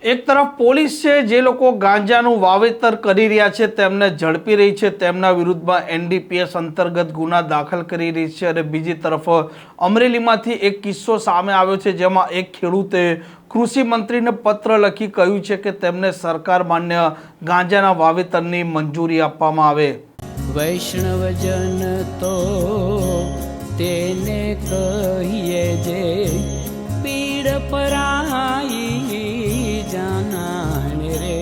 એક તરફ પોલીસ છે જે લોકો ગાંજાનું વાવેતર કરી રહ્યા છે તેમને ઝડપી રહી છે, તેમના વિરુદ્ધમાં એનડીપીએસ અંતર્ગત ગુના દાખલ કરી રહી છે અને બીજી તરફ અમરેલીમાંથી એક કિસ્સો સામે આવ્યો છે જેમાં એક ખેડૂતે કૃષિ મંત્રીને પત્ર લખી કહ્યું છે કે તેમને સરકાર માન્ય ગાંજાના વાવેતરની મંજૂરી આપવામાં આવે। વૈષ્ણવજન તો તેને કહીએ જે પીડ પરાઈ જાનાને રે।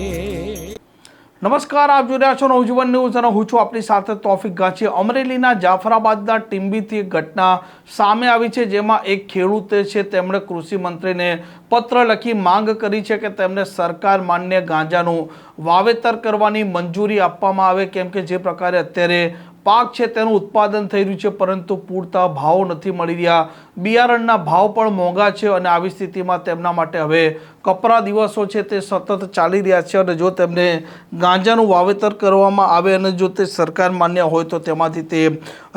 નમસ્કાર, આપ જોઈ રહ્યા છો નવજીવન ન્યૂઝ અને હું છું આપની સાથે તોફિક ગાંચી। અમરેલીના જાફરાબાદના ટીંબીથી એક ઘટના સામે આવી છે જેમાં એક ખેડૂતે છે તેમણે કૃષિ મંત્રીને પત્ર લખી માંગ કરી છે કે તેમને સરકાર માન્ય ગાંજાનું વાવેતર કરવાની મંજૂરી આપવામાં આવે, કેમ કે જે પ્રકારે અત્યારે પાક છે તેનું ઉત્પાદન થઈ રહ્યું છે પરંતુ પૂરતા ભાવ નથી મળી રહ્યા, બિયારણના ભાવ પણ મોંઘા છે અને આવી સ્થિતિમાં તેમના માટે હવે કપરા દિવસો છે તે સતત ચાલી રહ્યા છે અને જો તેમને ગાંજાનું વાવેતર કરવામાં આવે અને જો તે સરકાર માન્ય હોય તો તેમાંથી તે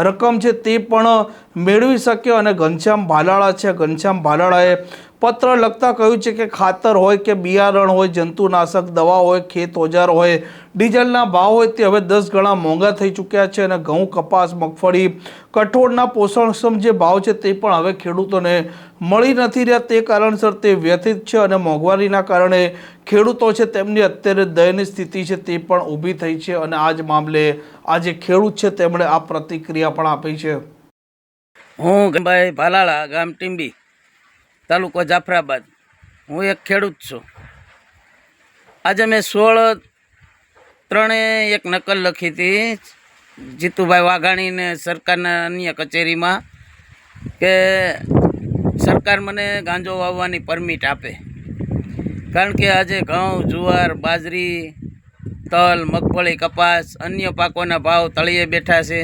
રકમ છે તે પણ મેળવી શકે। અને ઘનશ્યામ ભાલાળા છે, ઘનશ્યામ ભાલાળાએ પત્ર લખતા કહ્યું છે કે ખાતર હોય કે બિયારણ હોય, જંતુનાશક દવા હોય, ખેત ઓજાર હોય, ડીઝલના ભાવ હોય તે હવે 10 ગણા મોંઘા થઈ ચૂક્યા છે અને ઘઉં, કપાસ, મગફળી, કઠોળના પોષણક્ષમ જે ભાવ છે તે પણ હવે ખેડૂતોને મળી નથી રહ્યા। તે કારણસર તે વ્યથિત છે અને મોંઘવારીના કારણે ખેડૂતો છે તેમની અત્યારે દયનીય સ્થિતિ છે તે પણ ઊભી થઈ છે અને આ જ મામલે આજે ખેડૂત છે તેમણે આ પ્રતિક્રિયા પણ આપી છે। હું ભાઈ ભાલાળા, ગામ ટીંબી, તાલુકો જાફરાબાદ। હું એક ખેડૂત છું। આજે મેં 16/3 એક નકલ લખી હતી જીતુભાઈ વાઘાણીને સરકારના અન્ય કચેરીમાં કે સરકાર મને ગાંજો વાવવાની પરમિટ આપે, કારણ કે આજે ઘઉં, જુવાર, બાજરી, તલ, મગફળી, કપાસ, અન્ય પાકોના ભાવ તળિયે બેઠા છે।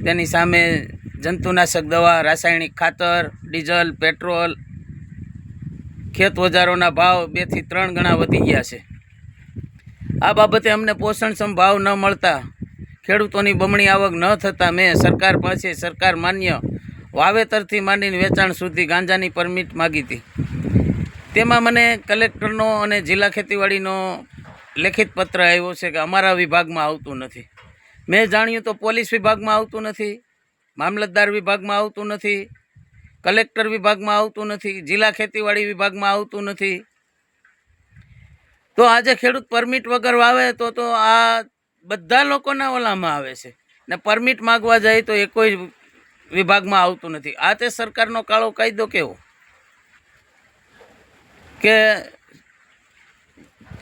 તેની સામે જંતુનાશક દવા, રાસાયણિક ખાતર, ડીઝલ, પેટ્રોલ, ખેત ઓજારોના ભાવ 2 થી 3 ગણા વધી ગયા છે। આ બાબતે અમને પોષણક્ષમ ભાવ ન મળતા, ખેડૂતોની બમણી આવક ન થતાં મેં સરકાર પાસે સરકાર માન્ય વાવેતરથી માંડીને વેચાણ સુધી ગાંજાની પરમિટ માગી હતી। તેમાં મને કલેક્ટરનો અને જિલ્લા ખેતીવાડીનો લેખિત પત્ર આવ્યો છે કે અમારા વિભાગમાં આવતું નથી। મેં જાણ્યું તો પોલીસ વિભાગમાં આવતું નથી, મામલતદાર વિભાગમાં આવતું નથી, કલેક્ટર વિભાગમાં આવતું નથી, જિલ્લા ખેતીવાડી વિભાગમાં આવતું નથી। તો આજે ખેડૂત પરમિટ વગર વાવે તો આ બધા લોકોના ઓલામાં આવે છે ને પરમિટ માગવા જાય તો એ કોઈ વિભાગમાં આવતું નથી। આ તે સરકારનો કાળો કાયદો કેવો કે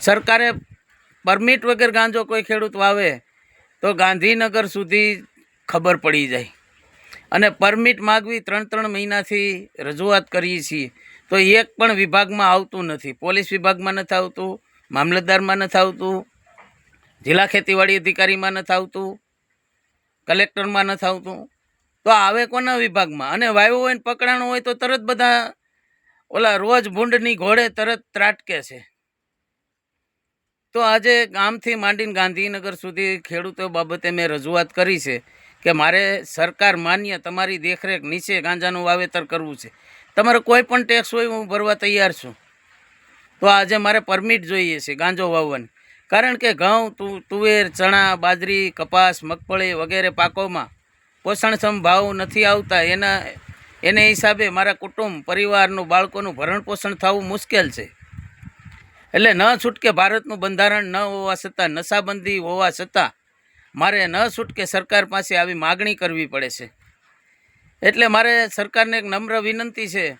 સરકારે પરમિટ વગર ગાંજો કોઈ ખેડૂત વાવે તો ગાંધીનગર સુધી ખબર પડી જાય અને પરમિટ માગવી 3 મહિનાથી રજૂઆત કરીએ છીએ તો એક પણ વિભાગમાં આવતું નથી। પોલીસ વિભાગમાં નથી આવતું, મામલતદારમાં નથી આવતું, જિલ્લા ખેતીવાડી અધિકારીમાં નથી આવતું, કલેક્ટરમાં નથી આવતું, તો આવે કોના વિભાગમાં? અને વાવ્યો હોય ને પકડાણો હોય તો તરત બધા ઓલા રોજ ભૂંડની ઘોડે તરત ત્રાટકે છે। તો આજે ગામથી માંડીને ગાંધીનગર સુધી ખેડૂતો બાબતે મેં રજૂઆત કરી છે કે મારે સરકાર માન્ય તમારી દેખરેખ નીચે ગાંજાનું વાવેતર કરવું છે। તમારો કોઈ પણ ટેક્સ હોય હું ભરવા તૈયાર છું। તો આજે મારે પરમિટ જોઈએ છે ગાંજો વાવવાની, કારણ કે ઘઉં, તુવેર, ચણા, બાજરી, કપાસ, મગફળી વગેરે પાકોમાં પોષણક્ષમ ભાવ નથી આવતા। એને હિસાબે મારા કુટુંબ, પરિવારનું, બાળકોનું ભરણ પોષણ થવું મુશ્કેલ છે। એટલે ન છૂટકે ભારતનું બંધારણ ન હોવા છતાં, નશાબંધી હોવા છતાં મારે ન છૂટકે સરકાર પાસે આવી માગણી કરવી પડે છે। એટલે મારે સરકારને એક નમ્ર વિનંતી છે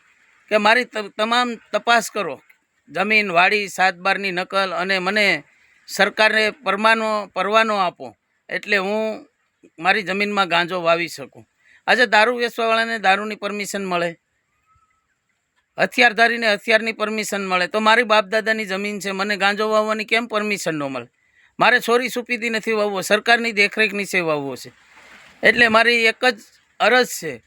કે મારી તમામ તપાસ કરો, જમીન, વાડી, 7/12ની નકલ, અને મને સરકારને પરવાનો આપો એટલે હું મારી જમીનમાં ગાંજો વાવી શકું। આજે દારૂ વેચવાવાળાને દારૂની પરમિશન મળે, હથિયારધારીને હથિયારની પરમિશન મળે, તો મારી બાપદાદાની જમીન છે, મને ગાંજો વાવવાની કેમ પરમિશન ન મળે? મારે છોરી સુપીતી નથી વાવવો, સરકારની દેખરેખ નીચે વાવવો છે। એટલે મારી એક જ અરજ છે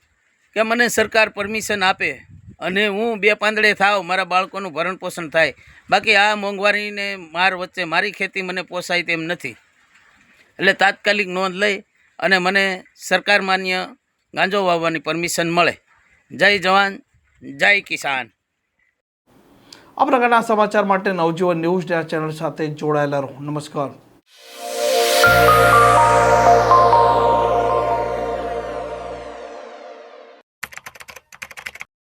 કે મને સરકાર પરમિશન આપે અને હું 2 પાંદડે થાવ, મારા બાળકોનું ભરણ પોષણ થાય। બાકી આ મોંઘવારીને માર વચ્ચે મારી ખેતી મને પોસાય તેમ નથી। એટલે તાત્કાલિક નોંધ લઈ અને મને સરકાર માન્ય ગાંજો વાવવાની પરમિશન મળે। જય જવાન, જય કિસાન। આ પ્રકારના સમાચાર માટે નવજીવન ન્યૂઝ ચેનલ સાથે જોડાયેલા રહો. નમસ્કાર.